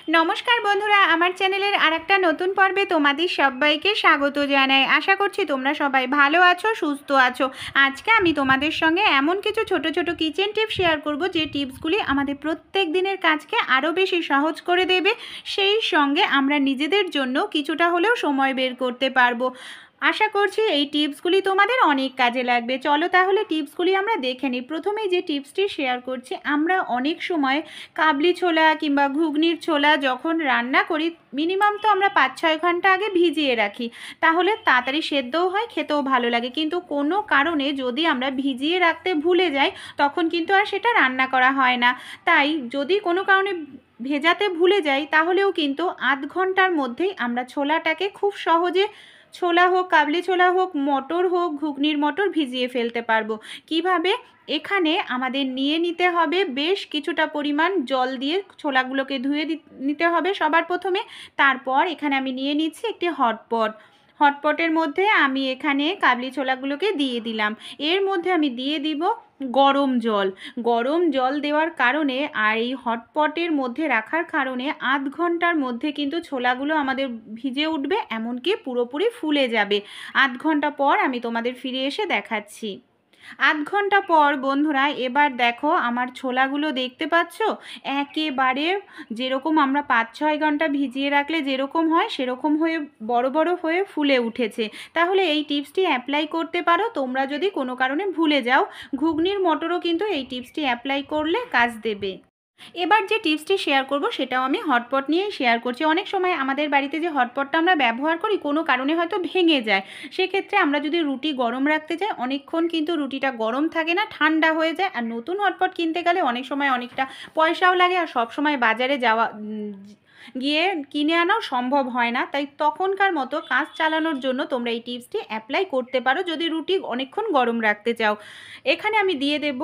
नमस्कार बंधुरा आमार चैनेलेर आरेकटा नतून पर्वे तोमादेर सबाइके स्वागत जानाई। आशा करछि तोमरा सबाई भालो आछो सुस्थ आछो। आजके आमि तोमादेर संगे एमन किछु छोटो छोटो किचेन टिप्स शेयर करब जे टिप्सगुली आमादेर प्रत्येक दिनेर काजके आरो बेशी सहज करे देबे, सेई संगे आमरा निजेदेर जोन्नो किछुटा हलेओ समय बेर करते पारबो। आशा करछि এই টিপসগুলি তোমাদের অনেক কাজে লাগবে। চলো তাহলে টিপসগুলি আমরা দেখে নিই। প্রথমেই যে টিপসটি শেয়ার করছি, আমরা অনেক সময় কাবলি ছোলা কিংবা ঘুগনির ছোলা যখন রান্না করি মিনিমাম তো আমরা ৫-৬ ঘন্টা আগে ভিজিয়ে রাখি, তাহলে তাড়াতাড়ি সেদ্ধও হয়, খেতেও ভালো লাগে। কিন্তু কোনো কারণে যদি আমরা ভিজিয়ে রাখতে ভুলে যাই তখন কিন্তু আর সেটা রান্না করা হয় না। তাই যদি কোনো কারণে ভেজাতে ভুলে যাই তাহলেও কিন্তু আধ ঘন্টার মধ্যেই আমরা ছোলাটাকে খুব সহজে, ছোলা হোক, কাবলি ছোলা হোক, মটর হোক, ঘুগনির মটর ভিজিয়ে ফেলতে পারবো। কিভাবে? এখানে আমাদের নিয়ে নিতে হবে বেশ কিছুটা পরিমাণ জল দিয়ে ছোলাগুলোকে ধুয়ে নিতে হবে সবার প্রথমে। তারপর এখানে আমি নিয়ে নিচ্ছি একটি হটপট। হটপটের মধ্যে আমি এখানে কাবলি ছোলাগুলোকে দিয়ে দিলাম। এর মধ্যে আমি দিয়ে দিব গরম জল। গরম জল দেওয়ার কারণে আর এই হটপটের মধ্যে রাখার কারণে আধ ঘন্টার মধ্যে কিন্তু ছোলাগুলো আমাদের ভিজে উঠবে, এমনকি পুরোপুরি ফুলে যাবে। আধ ঘন্টা পর আমি তোমাদের ফিরে এসে দেখাচ্ছি। আধ ঘন্টা পর বন্ধুরা এবার দেখো আমার ছোলাগুলো দেখতে পাচ্ছ একেবারে যেরকম আমরা ৫-৬ ঘন্টা ভিজিয়ে রাখলে যেরকম হয় সেরকম হয়ে বড় বড় হয়ে ফুলে উঠেছে। তাহলে এই টিপসটি অ্যাপ্লাই করতে পারো তোমরা যদি কোনো কারণে ভুলে যাও। ঘুগনির মটরও কিন্তু এই টিপসটি অ্যাপ্লাই করলে কাজ দেবে। এবার যে টিপসটি শেয়ার করব সেটাও আমি হটপট নিয়েই শেয়ার করছি। অনেক সময় আমাদের বাড়িতে যে হটপটটা আমরা ব্যবহার করি কোনো কারণে হয়তো ভেঙে যায়, সেক্ষেত্রে আমরা যদি রুটি গরম রাখতে চাই অনেকক্ষণ কিন্তু রুটিটা গরম থাকে না, ঠান্ডা হয়ে যায়। আর নতুন হটপট কিনতে গেলে অনেক সময় অনেকটা পয়সাও লাগে, আর সব সময় বাজারে যাওয়া গিয়ে কিনে আনাও সম্ভব হয় না। তাই তখনকার মতো কাজ চালানোর জন্য তোমরা এই টিপসটি অ্যাপ্লাই করতে পারো যদি রুটি অনেকক্ষণ গরম রাখতে চাও। এখানে আমি দিয়ে দেব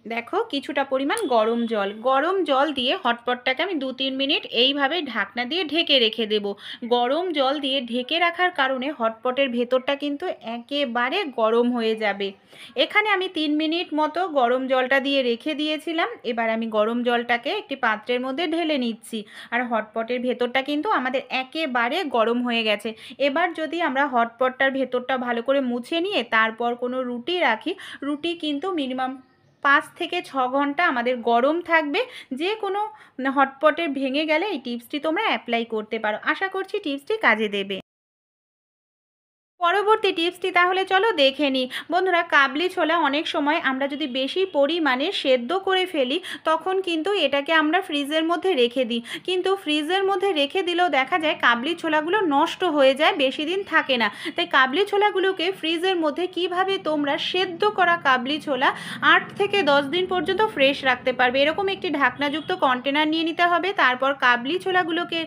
দেখো কিছুটা পরিমাণ গরম জল। গরম জল দিয়ে হটপটটাকে আমি ২-৩ মিনিট এইভাবে ঢাকনা দিয়ে ঢেকে রেখে দেব। গরম জল দিয়ে ঢেকে রাখার কারণে হটপটের ভেতরটা কিন্তু একেবারে গরম হয়ে যাবে। এখানে আমি ৩ মিনিট মতো গরম জলটা দিয়ে রেখে দিয়েছিলাম। এবার আমি গরম জলটাকে একটি পাত্রের মধ্যে ঢেলে নিচ্ছি। আর হটপটের ভেতরটা কিন্তু আমাদের একেবারে গরম হয়ে গেছে। এবার যদি আমরা হটপটটার ভেতরটা ভালো করে মুছে নিয়ে তারপর কোনো রুটি রাখি, রুটি কিন্তু মিনিমাম ৫-৬ ঘন্টা আমাদের গরম থাকবে। যে কোনো হটপটে ভেঙে গেলে এই টিপসটি তোমরা অ্যাপ্লাই করতে পারো। আশা করছি টিপসটি কাজে দেবে। পরবর্তী টিপসটি তাহলে চলো দেখে নিই। বন্ধুরা কাবলি ছোলা অনেক সময় আমরা যদি বেশি পরিমাণে সেদ্ধ করে ফেলি তখন কিন্তু এটাকে আমরা ফ্রিজের মধ্যে রেখে দিই, কিন্তু ফ্রিজের মধ্যে রেখে দিলেও দেখা যায় কাবলি ছোলাগুলো নষ্ট হয়ে যায়, বেশি দিন থাকে না। তাই কাবলি ছোলাগুলোকে ফ্রিজের মধ্যে কিভাবে তোমরা সেদ্ধ করা কাবলি ছোলা ৮ থেকে ১০ দিন পর্যন্ত ফ্রেশ রাখতে পারবে, এরকম একটি ঢাকনাযুক্ত কন্টেনার নিয়ে নিতে হবে। তারপর কাবলি ছোলাগুলোকে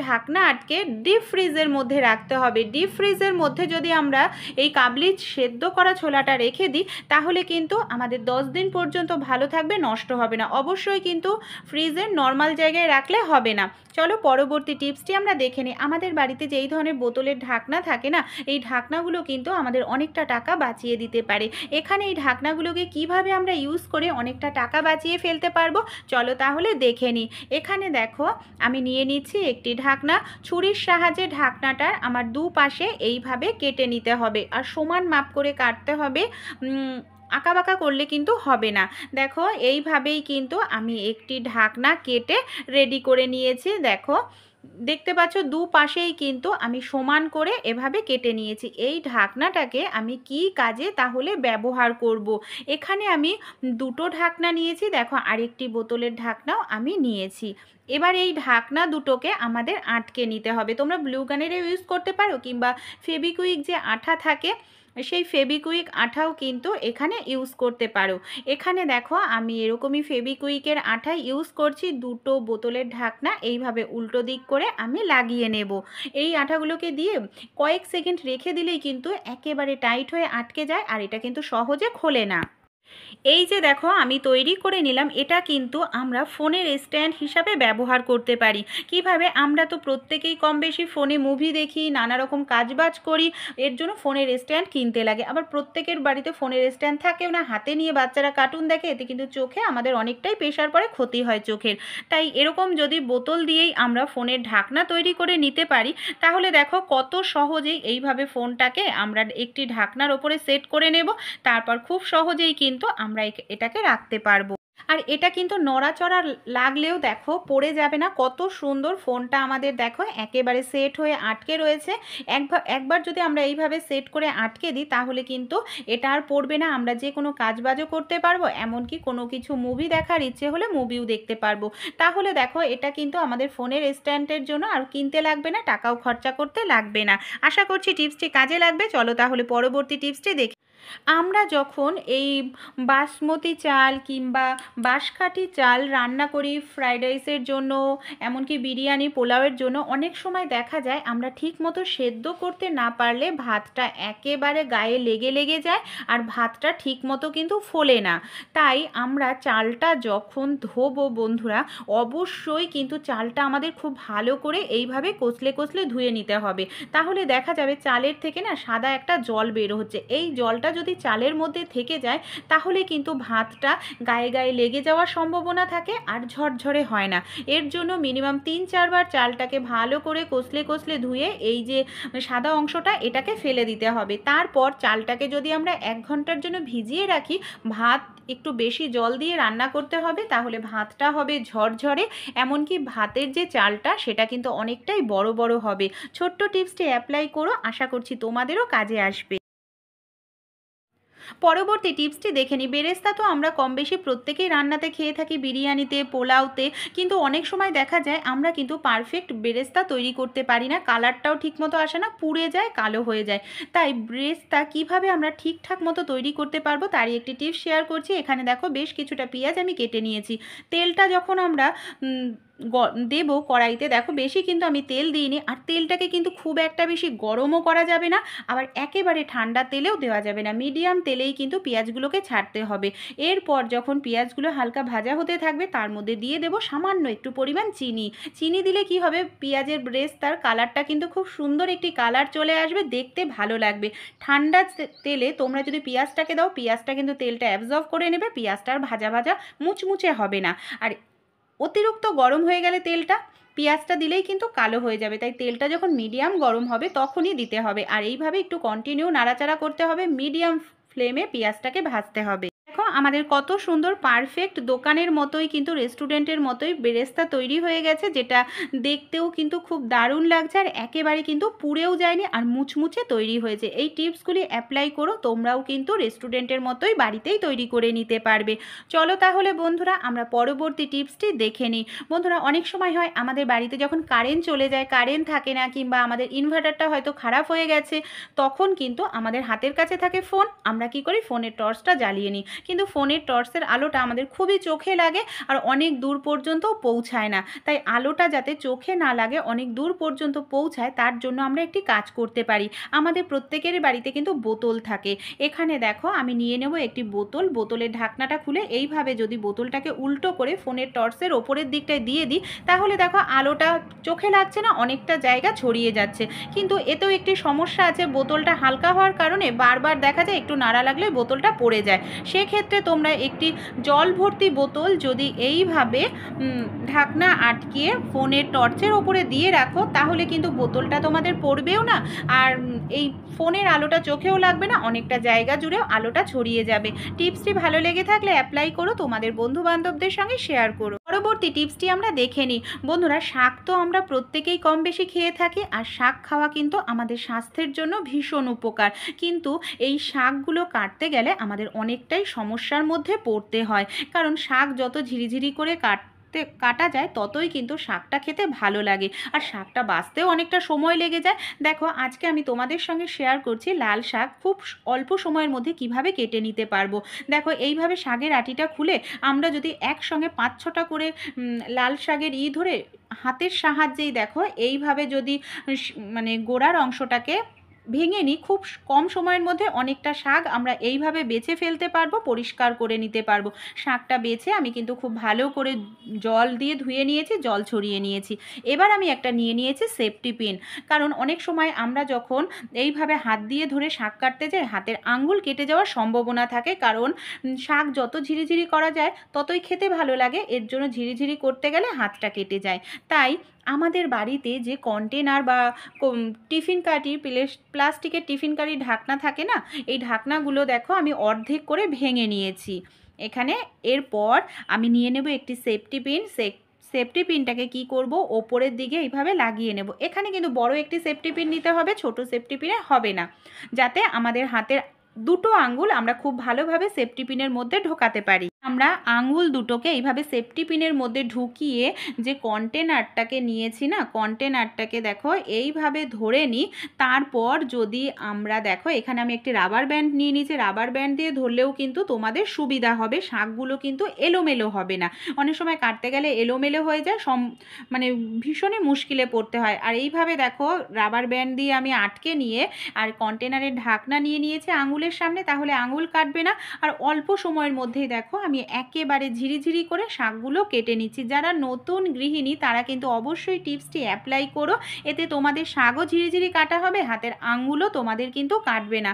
ঢাকনা আটকে ডিপ ফ্রিজের মধ্যে রাখতে হবে। ডিপ ফ্রিজের মধ্যে যদি আমরা এই কাবলি সেদ্ধ করা ছোলাটা রেখে দিই তাহলে কিন্তু আমাদের ১০ দিন পর্যন্ত ভালো থাকবে, নষ্ট হবে না। অবশ্যই কিন্তু ফ্রিজের নর্মাল জায়গায় রাখলে হবে না। চলো পরবর্তী টিপসটি আমরা দেখে নিই। আমাদের বাড়িতে যেই ধরনের বোতলের ঢাকনা থাকে না, এই ঢাকনাগুলো কিন্তু আমাদের অনেকটা টাকা বাঁচিয়ে দিতে পারে। এখানে এই ঢাকনাগুলোকে কিভাবে আমরা ইউজ করে অনেকটা টাকা বাঁচিয়ে ফেলতে পারবো চলো তাহলে দেখে নিই। এখানে দেখো আমি নিয়ে নিচ্ছি একটি ঢাকনা। ছুরির সাহায্যে ঢাকনাটার আমার দুপাশে এইভাবে কেটে নিতে হবে, আর সমান মাপ করে কাটতে হবে, আঁকাবাঁকা করলে কিন্তু হবে না। দেখো এইভাবেই কিন্তু আমি একটি ঢাকনা কেটে রেডি করে নিয়েছি। দেখো দেখতে পাচ্ছ দুপাশেই কিন্তু আমি সমান করে এভাবে কেটে নিয়েছি। এই ঢাকনাটাকে আমি কি কাজে তাহলে ব্যবহার করব? এখানে আমি দুটো ঢাকনা নিয়েছি, দেখো আরেকটি বোতলের ঢাকনাও আমি নিয়েছি। এবার এই ঢাকনা দুটোকে আমাদের আটকে নিতে হবে। তোমরা গ্লু গানেরও ইউজ করতে পারো কিংবা ফেবিকুইক যে আঠা থাকে সেই ফেবিকুইক আঠাও কিন্তু এখানে ইউজ করতে পারো। এখানে দেখো আমি এরকমই ফেবিকুইকের আঠা ইউজ করছি। দুটো বোতলের ঢাকনা এইভাবে উল্টো দিক করে আমি লাগিয়ে নেব। এই আঠাগুলোকে দিয়ে কয়েক সেকেন্ড রেখে দিলেই কিন্তু একেবারে টাইট হয়ে আটকে যায়, আর এটা কিন্তু সহজে খোলে না। এই যে দেখো আমি তৈরি করে নিলাম, এটা কিন্তু আমরা ফোনের স্ট্যান্ড হিসাবে ব্যবহার করতে পারি। কিভাবে? আমরা তো প্রত্যেকেই কম বেশি ফোনে মুভি দেখি, নানা রকম কাজবাজ করি, এর জন্য ফোনের স্ট্যান্ড কিনতে লাগে। আবার প্রত্যেকের বাড়িতে ফোনের স্ট্যান্ড থাকেও না, হাতে নিয়ে বাচ্চারা কার্টুন দেখে, এতে কিন্তু চোখে আমাদের অনেকটাই প্রেশার পড়ে, ক্ষতি হয় চোখের। তাই এরকম যদি বোতল দিয়েই আমরা ফোনের ঢাকনা তৈরি করে নিতে পারি, তাহলে দেখো কত সহজেই এইভাবে ফোনটাকে আমরা একটি ঢাকনার ওপরে সেট করে নেব। তারপর খুব সহজেই কিন্তু আমরা এটাকে রাখতে পারবো। আর এটা কিন্তু নড়াচড়া লাগলেও দেখো পড়ে যাবে না, কত সুন্দর ফোনটা আমাদের দেখো একেবারে সেট হয়ে আটকে রয়েছে। একবার যদি আমরা এইভাবে সেট করে আটকে দিই, তাহলে কিন্তু এটা আর পড়বে না, আমরা যে কোনো কাজবাজও করতে পারবো, এমনকি কোনো কিছু মুভি দেখার ইচ্ছে হলে মুভিও দেখতে পারবো। তাহলে দেখো এটা কিন্তু আমাদের ফোনের স্ট্যান্ডের জন্য আর কিনতে লাগবে না, টাকাও খরচা করতে লাগবে না। আশা করছি টিপসটি কাজে লাগবে। চলো তাহলে পরবর্তী টিপসটি দেখি। আমরা যখন এই বাসমতি চাল কিংবা বাঁশকাঠি চাল রান্না করি ফ্রাইড রাইসের জন্য, এমনকি বিরিয়ানি পোলাওয়ের জন্য, অনেক সময় দেখা যায় আমরা ঠিক মতো সেদ্ধ করতে না পারলে ভাতটা একেবারে গায়ে লেগে লেগে যায়, আর ভাতটা ঠিক মতো কিন্তু ফোলে না। তাই আমরা চালটা যখন ধোবো বন্ধুরা, অবশ্যই কিন্তু চালটা আমাদের খুব ভালো করে এইভাবে কষলে কষলে ধুয়ে নিতে হবে। তাহলে দেখা যাবে চালের থেকে না সাদা একটা জল বের হচ্ছে, এই জলটা যদি চালের মধ্যে থেকে যায়, তাহলে কিন্তু ভাতটা গায়ে গায়ে লেগে যাওয়ার সম্ভাবনা থাকে আর ঝরঝরে হয় না। এর জন্য মিনিমাম 3-4 বার চালটাকে ভালো করে কষলে কষলে ধুয়ে এই যে সাদা অংশটা এটাকে ফেলে দিতে হবে। তারপর চালটাকে যদি আমরা 1 ঘন্টার জন্য ভিজিয়ে রাখি, ভাত একটু বেশি জল দিয়ে রান্না করতে হবে, তাহলে ভাতটা হবে ঝরঝরে, এমনকি ভাতের যে চালটা সেটা কিন্তু অনেকটাই বড় বড় হবে। ছোট্ট টিপসটি অ্যাপ্লাই করো, আশা করছি তোমাদেরও কাজে আসবে। পরবর্তী টিপসটি দেখে নিই। বেরেস্তা তো আমরা কম বেশি প্রত্যেকেই রান্নাতে খেয়ে থাকি, বিরিয়ানিতে, পোলাওতে, কিন্তু অনেক সময় দেখা যায় আমরা কিন্তু পারফেক্ট বেরেস্তা তৈরি করতে পারি না, কালারটাও ঠিকমতো আসে না, পুড়ে যায়, কালো হয়ে যায়। তাই বেরেস্তা কিভাবে আমরা ঠিকঠাক মতো তৈরি করতে পারবো তারই একটি টিপস শেয়ার করছি। এখানে দেখো বেশ কিছুটা পেঁয়াজ আমি কেটে নিয়েছি। তেলটা যখন আমরা দেবো কড়াইতে, দেখো বেশি কিন্তু আমি তেল দিইনি, আর তেলটাকে কিন্তু খুব একটা বেশি গরমও করা যাবে না, আবার একেবারে ঠান্ডা তেলেও দেওয়া যাবে না, মিডিয়াম তেলেই কিন্তু পেঁয়াজগুলোকে ছাড়তে হবে। এরপর যখন পেঁয়াজগুলো হালকা ভাজা হতে থাকবে, তার মধ্যে দিয়ে দেবো সামান্য একটু পরিমাণ চিনি। চিনি দিলে কি হবে, পেঁয়াজের তার কালারটা কিন্তু খুব সুন্দর একটি কালার চলে আসবে, দেখতে ভালো লাগবে। ঠান্ডা তেলে তোমরা যদি পেঁয়াজটাকে দাও, পেঁয়াজটা কিন্তু তেলটা অ্যাবজর্ব করে নেবে, পেঁয়াজটার ভাজা ভাজা মুচমুচে হবে না। আর অতিরিক্ত গরম হয়ে গেলে তেলটা, পেঁয়াজটা দিলেই কিন্তু কালো হয়ে যাবে। তাই তেলটা যখন মিডিয়াম গরম হবে তখনই দিতে হবে, আর এইভাবে একটু কন্টিনিউ নাড়াচাড়া করতে হবে, মিডিয়াম ফ্লেমে পেঁয়াজটাকে ভাজতে হবে। দেখো আমাদের কত সুন্দর পারফেক্ট দোকানের মতোই কিন্তু রেস্টুরেন্টের মতোই বেরেস্তা তৈরি হয়ে গেছে, যেটা দেখতেও কিন্তু খুব দারুণ লাগছে, আর একেবারে কিন্তু পুড়েও যায়নি, আর মুচমুচে তৈরি হয়েছে। এই টিপসগুলি অ্যাপ্লাই করো, তোমরাও কিন্তু রেস্টুরেন্টের মতোই বাড়িতেই তৈরি করে নিতে পারবে। চলো তাহলে বন্ধুরা আমরা পরবর্তী টিপসটি দেখে নিই। বন্ধুরা অনেক সময় হয় আমাদের বাড়িতে যখন কারেন্ট চলে যায়, কারেন্ট থাকে না, কিংবা আমাদের ইনভার্টারটা হয়তো খারাপ হয়ে গেছে, তখন কিন্তু আমাদের হাতের কাছে থাকে ফোন, আমরা কি করি ফোনের টর্চটা জ্বালিয়ে নিই, কিন্তু ফোনের টর্চের আলোটা আমাদের খুবই চোখে লাগে আর অনেক দূর পর্যন্ত পৌঁছায় না। তাই আলোটা যাতে চোখে না লাগে, অনেক দূর পর্যন্ত পৌঁছায়, তার জন্য আমরা একটি কাজ করতে পারি। আমাদের প্রত্যেকের বাড়িতে কিন্তু বোতল থাকে। এখানে দেখো আমি নিয়ে নেব একটি বোতল, বোতলের ঢাকনাটা খুলে এইভাবে যদি বোতলটাকে উল্টো করে ফোনের টর্চের ওপরের দিকটায় দিয়ে দিই, তাহলে দেখো আলোটা চোখে লাগছে না, অনেকটা জায়গা ছড়িয়ে যাচ্ছে। কিন্তু এতেও একটি সমস্যা আছে, বোতলটা হালকা হওয়ার কারণে বারবার দেখা যায় একটু নাড়া লাগলে বোতলটা পড়ে যায়। সেক্ষেত্রে তোমরা একটি জল ভর্তি বোতল যদি এইভাবে ঢাকনা আটকিয়ে ফোনের টর্চের ওপরে দিয়ে রাখো, তাহলে কিন্তু বোতলটা তোমাদের পড়বেও না, আর এই ফোনের আলোটা চোখেও লাগবে না, অনেকটা জায়গা জুড়েও আলোটা ছড়িয়ে যাবে। টিপসটি ভালো লেগে থাকলে অ্যাপ্লাই করো, তোমাদের বন্ধু বান্ধবদের সঙ্গে শেয়ার করো। পরবর্তী টিপসটি আমরা দেখে নিই। বন্ধুরা শাক তো আমরা প্রত্যেকেই কম বেশি খেয়ে থাকি, আর শাক খাওয়া কিন্তু আমাদের স্বাস্থ্যের জন্য ভীষণ উপকার, কিন্তু এই শাকগুলো কাটতে গেলে আমাদের অনেকটাই সমস্যার মধ্যে পড়তে হয়, কারণ শাক যত ঝিরিঝিরি করে কাটা যায় ততই কিন্তু শাকটা খেতে ভালো লাগে, আর শাকটা বাছতেও অনেকটা সময় লেগে যায়। দেখো আজকে আমি তোমাদের সঙ্গে শেয়ার করছি লাল শাক খুব অল্প সময়ের মধ্যে কিভাবে কেটে নিতে পারবো। দেখো এইভাবে শাকের আটিটা খুলে আমরা যদি একসঙ্গে 5-6টা করে লাল শাকের ধরে হাতের সাহায্যেই দেখো এইভাবে যদি মানে গোড়ার অংশটাকে ভেঙে নিই, খুব কম সময়ের মধ্যে অনেকটা শাক আমরা এইভাবে বেছে ফেলতে পারবো, পরিষ্কার করে নিতে পারবো। শাকটা বেছে আমি কিন্তু খুব ভালো করে জল দিয়ে ধুয়ে নিয়েছি, জল ছড়িয়ে নিয়েছি। এবার আমি একটা নিয়ে নিয়েছি সেফটি পিন, কারণ অনেক সময় আমরা যখন এইভাবে হাত দিয়ে ধরে শাক কাটতে যাই হাতের আঙ্গুল কেটে যাওয়ার সম্ভাবনা থাকে, কারণ শাক যত ঝিরিঝিরি করা যায় ততই খেতে ভালো লাগে, এর জন্য ঝিরিঝিরি করতে গেলে হাতটা কেটে যায়। তাই আমাদের বাড়িতে যে কন্টেনার বা টিফিন কাঠি প্লাস্টিকের টিফিন কাঠির ঢাকনা থাকে না, এই ঢাকনাগুলো দেখো আমি অর্ধেক করে ভেঙে নিয়েছি এখানে। এরপর আমি নিয়ে নেব একটি সেফটি পিন। সেফটি পিনটাকে কি করব, ওপরের দিকে এইভাবে লাগিয়ে নেব। এখানে কিন্তু বড় একটি সেফটি পিন নিতে হবে, ছোট সেফটি পিনে হবে না, যাতে আমাদের হাতের দুটো আঙ্গুল আমরা খুব ভালোভাবে সেফটি পিনের মধ্যে ঢোকাতে পারি। আমরা আঙ্গুল দুটোকে এইভাবে সেফটি পিনের মধ্যে ঢুকিয়ে যে কন্টেনারটাকে নিয়েছি না, কন্টেনারটাকে দেখো এইভাবে ধরে নিই। তারপর যদি আমরা দেখো এখানে আমি একটি রাবার ব্যান্ড নিয়ে নিয়েছি, রাবার ব্যান্ড দিয়ে ধরলেও কিন্তু তোমাদের সুবিধা হবে, শাকগুলো কিন্তু এলোমেলো হবে না। অনেক সময় কাটতে গেলে এলোমেলো হয়ে যায়, মানে ভীষণই মুশকিলে পড়তে হয়। আর এইভাবে দেখো রাবার ব্যান্ড দিয়ে আমি আটকে নিয়ে আর কন্টেনারের ঢাকনা নিয়ে নিয়েছি আঙুলের সামনে, তাহলে আঙুল কাটবে না। আর অল্প সময়ের মধ্যেই দেখো আমি একেবারে ঝিরিঝিরি করে শাকগুলো কেটে নিচ্ছি। যারা নতুন গৃহিণী তারা কিন্তু অবশ্যই টিপসটি অ্যাপ্লাই করো, এতে তোমাদের শাকও ঝিরিঝিরি কাটা হবে, হাতের আঙুলও তোমাদের কিন্তু কাটবে না।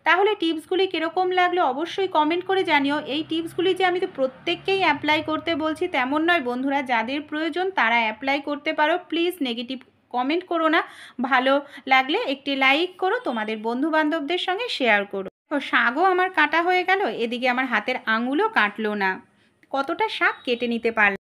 তাহলে টিপসগুলি কীরকম লাগলো অবশ্যই কমেন্ট করে জানিও। এই টিপসগুলি যে আমি তো প্রত্যেককেই অ্যাপ্লাই করতে বলছি তেমন নয় বন্ধুরা, যাদের প্রয়োজন তারা অ্যাপ্লাই করতে পারো। প্লিজ নেগেটিভ কমেন্ট করো না, ভালো লাগলে একটি লাইক করো, তোমাদের বন্ধুবান্ধবদের সঙ্গে শেয়ার করো। তো শাকও আমার কাটা হয়ে গেল, এদিকে আমার হাতের আঙুলও কাটলো না, কতটা শাক কেটে নিতে পারলাম।